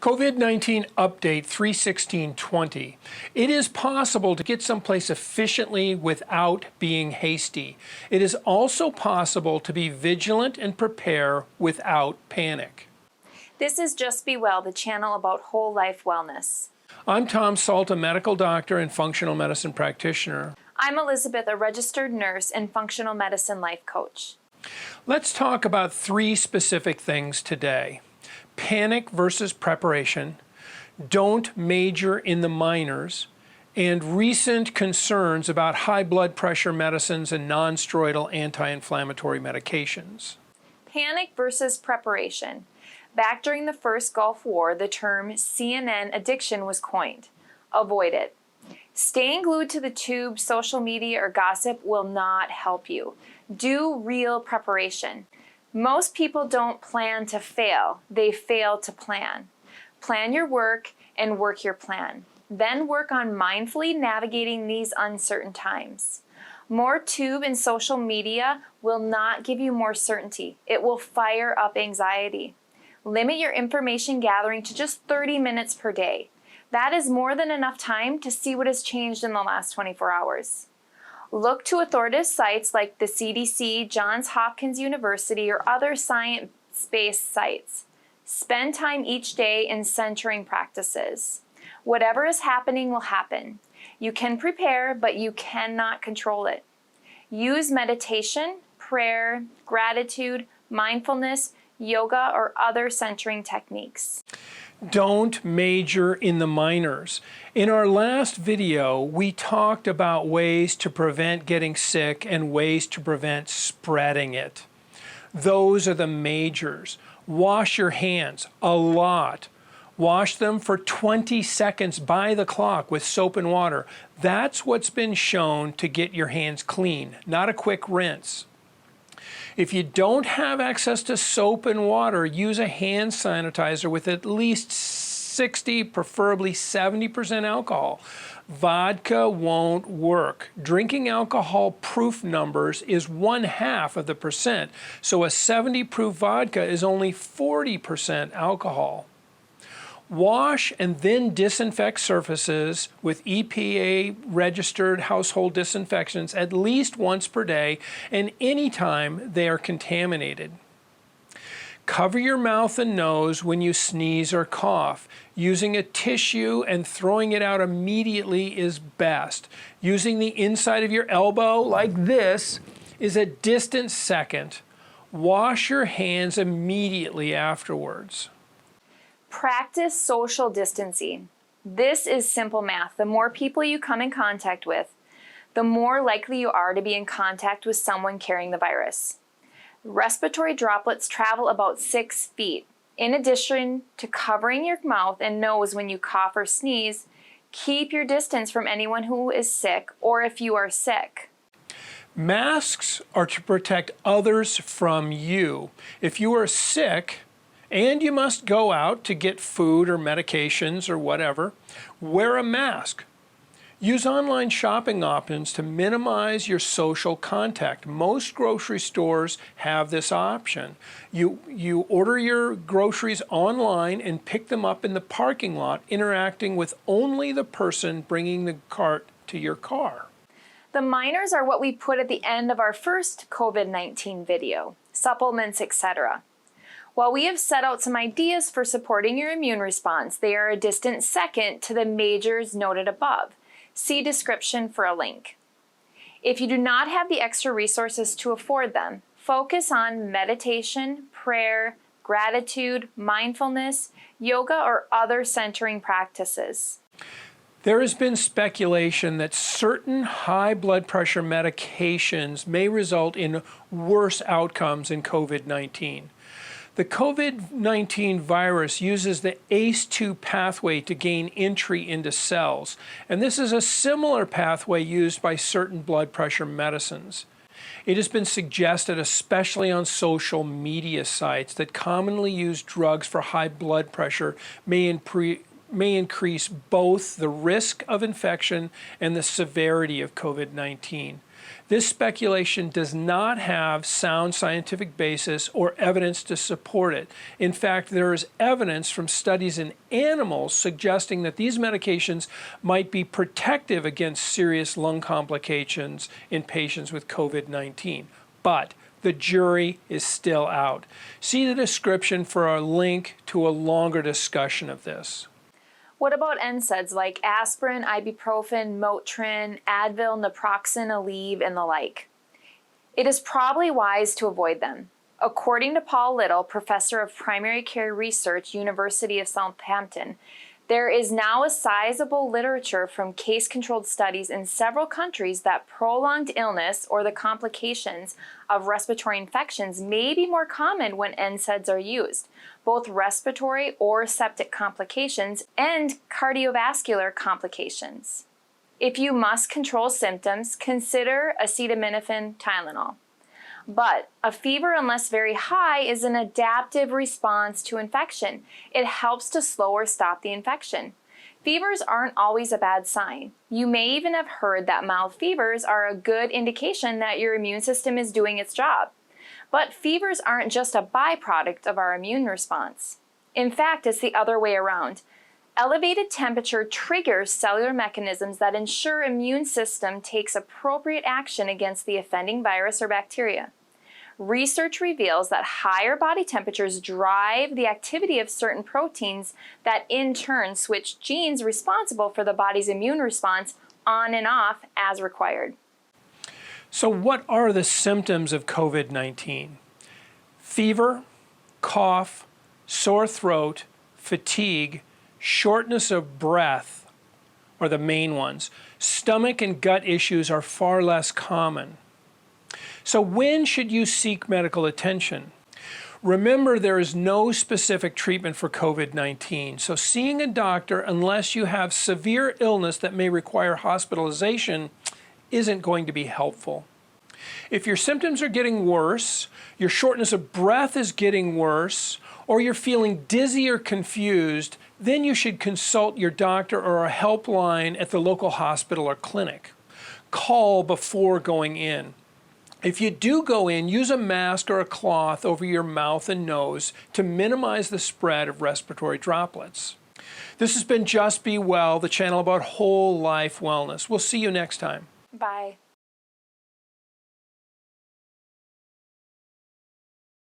COVID-19 Update 31620. It is possible to get someplace efficiently without being hasty. It is also possible to be vigilant and prepare without panic. This is Just Be Well, the channel about whole life wellness. I'm Tom Salt, a medical doctor and functional medicine practitioner. I'm Elizabeth, a registered nurse and functional medicine life coach. Let's talk about three specific things today. Panic versus preparation, don't major in the minors, and recent concerns about high blood pressure medicines and non-steroidal anti-inflammatory medications. Panic versus preparation. Back during the first Gulf War, the term CNN addiction was coined. Avoid it. Staying glued to the tube, social media, or gossip will not help you. Do real preparation. Most people don't plan to fail, they fail to plan. Plan your work and work your plan. Then work on mindfully navigating these uncertain times. More tube and social media will not give you more certainty. It will fire up anxiety. Limit your information gathering to just 30 minutes per day. That is more than enough time to see what has changed in the last 24 hours. Look to authoritative sites like the CDC, Johns Hopkins University, or other science-based sites. Spend time each day in centering practices. Whatever is happening will happen. You can prepare, but you cannot control it. Use meditation, prayer, gratitude, mindfulness, yoga, or other centering techniques. Don't major in the minors. In our last video, we talked about ways to prevent getting sick and ways to prevent spreading it. Those are the majors. Wash your hands a lot. Wash them for 20 seconds by the clock with soap and water. That's what's been shown to get your hands clean, not a quick rinse. If you don't have access to soap and water, use a hand sanitizer with at least 60, preferably 70% alcohol. Vodka won't work. Drinking alcohol proof numbers is 1/2 of the percent, so a 70 proof vodka is only 40% alcohol. Wash and then disinfect surfaces with EPA-registered household disinfectants at least once per day and anytime they are contaminated. Cover your mouth and nose when you sneeze or cough. Using a tissue and throwing it out immediately is best. Using the inside of your elbow like this is a distant second. Wash your hands immediately afterwards. Practice social distancing. This is simple math. The more people you come in contact with, the more likely you are to be in contact with someone carrying the virus. Respiratory droplets travel about 6 feet. In addition to covering your mouth and nose when you cough or sneeze, keep your distance from anyone who is sick or if you are sick. Masks are to protect others from you. If you are sick, and you must go out to get food or medications or whatever, wear a mask. Use online shopping options to minimize your social contact. Most grocery stores have this option. You order your groceries online and pick them up in the parking lot, interacting with only the person bringing the cart to your car. The minors are what we put at the end of our first COVID-19 video, supplements, etc. While we have set out some ideas for supporting your immune response, they are a distant second to the majors noted above. See description for a link. If you do not have the extra resources to afford them, focus on meditation, prayer, gratitude, mindfulness, yoga, or other centering practices. There has been speculation that certain high blood pressure medications may result in worse outcomes in COVID-19. The COVID-19 virus uses the ACE2 pathway to gain entry into cells, and this is a similar pathway used by certain blood pressure medicines. It has been suggested, especially on social media sites, that commonly used drugs for high blood pressure may increase both the risk of infection and the severity of COVID-19. This speculation does not have sound scientific basis or evidence to support it. In fact, there is evidence from studies in animals suggesting that these medications might be protective against serious lung complications in patients with COVID-19. But the jury is still out. See the description for a link to a longer discussion of this. What about NSAIDs like aspirin, ibuprofen, Motrin, Advil, naproxen, Aleve, and the like? It is probably wise to avoid them. According to Paul Little, professor of primary care research, University of Southampton, there is now a sizable literature from case-controlled studies in several countries that prolonged illness or the complications of respiratory infections may be more common when NSAIDs are used, both respiratory or septic complications and cardiovascular complications. If you must control symptoms, consider acetaminophen, Tylenol. But a fever, unless very high, is an adaptive response to infection. It helps to slow or stop the infection. Fevers aren't always a bad sign. You may even have heard that mild fevers are a good indication that your immune system is doing its job. But fevers aren't just a byproduct of our immune response. In fact, it's the other way around. Elevated temperature triggers cellular mechanisms that ensure immune system takes appropriate action against the offending virus or bacteria. Research reveals that higher body temperatures drive the activity of certain proteins that in turn switch genes responsible for the body's immune response on and off as required. So what are the symptoms of COVID-19? Fever, cough, sore throat, fatigue, shortness of breath are the main ones. Stomach and gut issues are far less common. So when should you seek medical attention? Remember, there is no specific treatment for COVID-19, so seeing a doctor, unless you have severe illness that may require hospitalization, isn't going to be helpful. If your symptoms are getting worse, your shortness of breath is getting worse, or you're feeling dizzy or confused, then you should consult your doctor or a helpline at the local hospital or clinic. Call before going in. If you do go in, use a mask or a cloth over your mouth and nose to minimize the spread of respiratory droplets. This has been Just Be Well, the channel about whole life wellness. We'll see you next time. Bye.